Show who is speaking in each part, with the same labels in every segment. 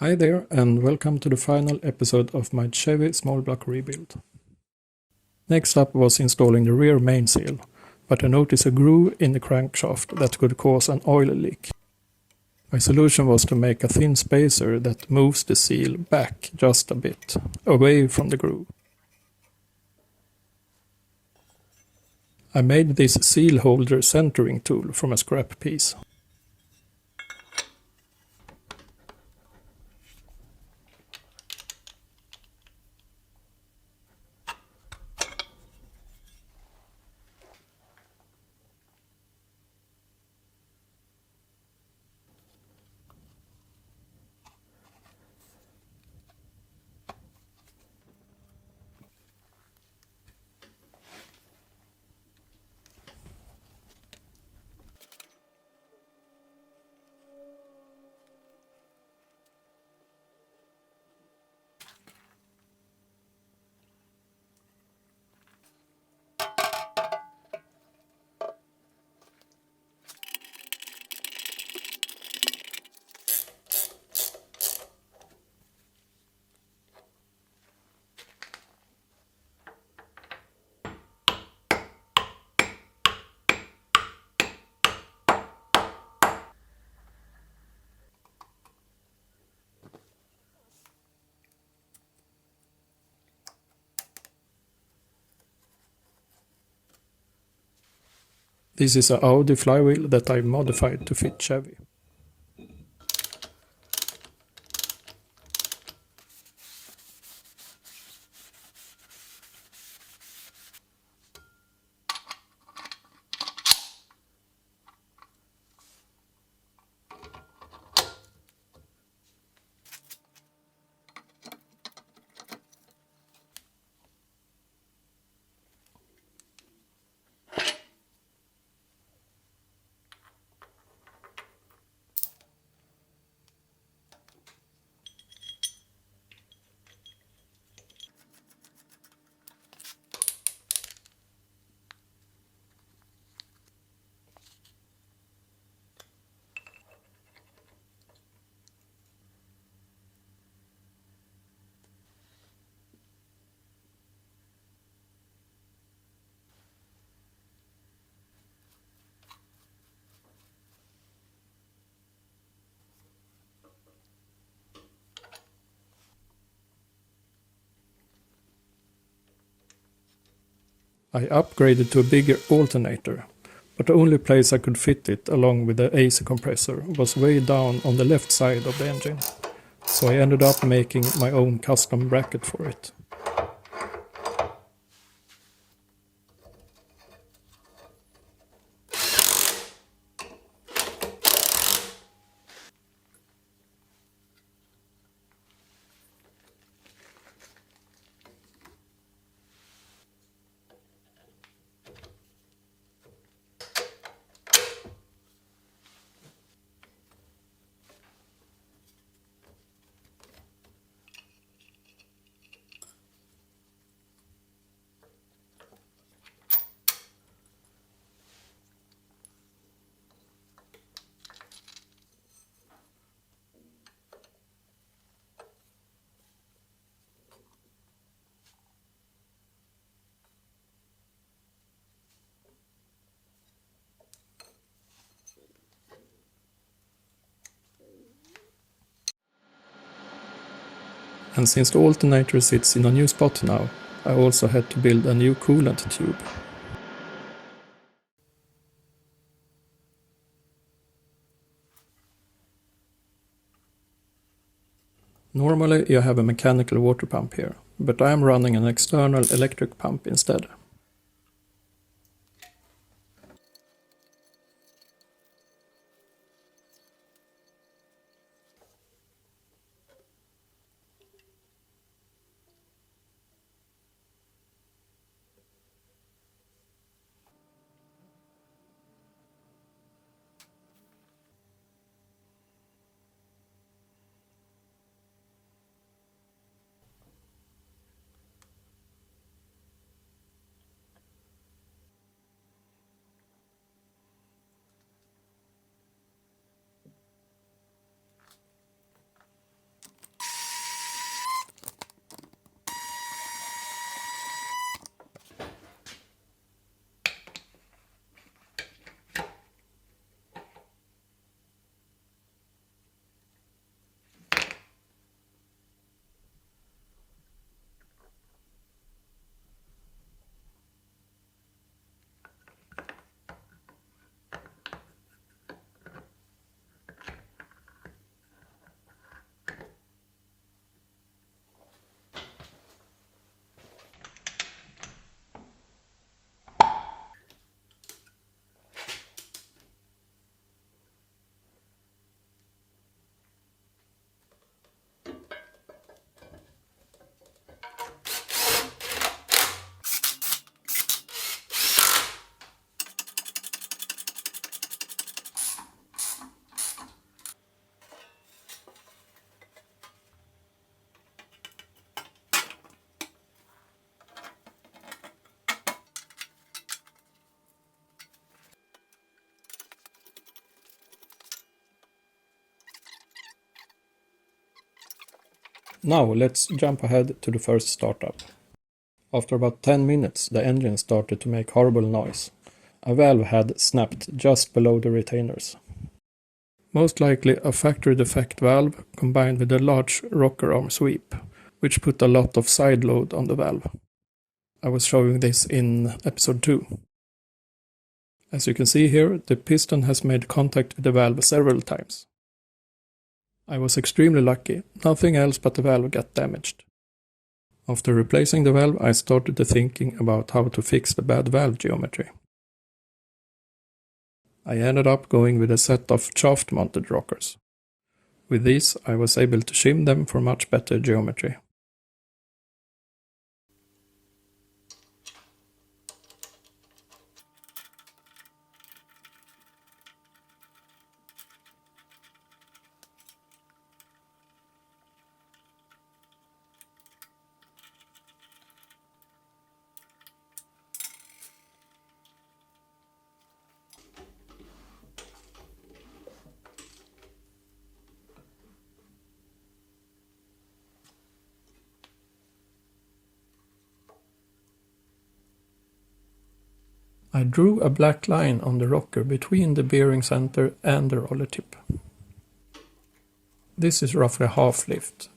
Speaker 1: Hi there and welcome to the final episode of my Chevy small block rebuild. Next up was installing the rear main seal, but I noticed a groove in the crankshaft that could cause an oil leak. My solution was to make a thin spacer that moves the seal back just a bit, away from the groove. I made this seal holder centering tool from a scrap piece. This is a Audi Flywheel that I modified to fit Chevy. I upgraded to a bigger alternator, but the only place I could fit it along with the AC compressor was way down on the left side of the engine, so I ended up making my own custom bracket for it. And since the alternator sits in a new spot now, I also had to build a new coolant tube. Normally you have a mechanical water pump here, but I am running an external electric pump instead. Now let's jump ahead to the first startup. After about 10 minutes, the engine started to make horrible noise. A valve had snapped just below the retainers. Most likely a factory defect valve combined with a large rocker arm sweep, which put a lot of side load on the valve. I was showing this in episode 2. As you can see here, the piston has made contact with the valve several times. I was extremely lucky, nothing else but the valve got damaged. After replacing the valve, I started thinking about how to fix the bad valve geometry. I ended up going with a set of shaft-mounted rockers. With these, I was able to shim them for much better geometry. I drew a black line on the rocker between the bearing center and the roller tip. This is roughly half lift.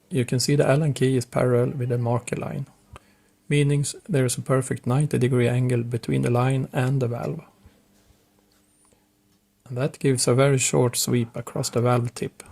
Speaker 1: You can see the Allen key is parallel with the marker line, meaning there is a perfect 90-degree angle between the line and the valve. And that gives a very short sweep across the valve tip,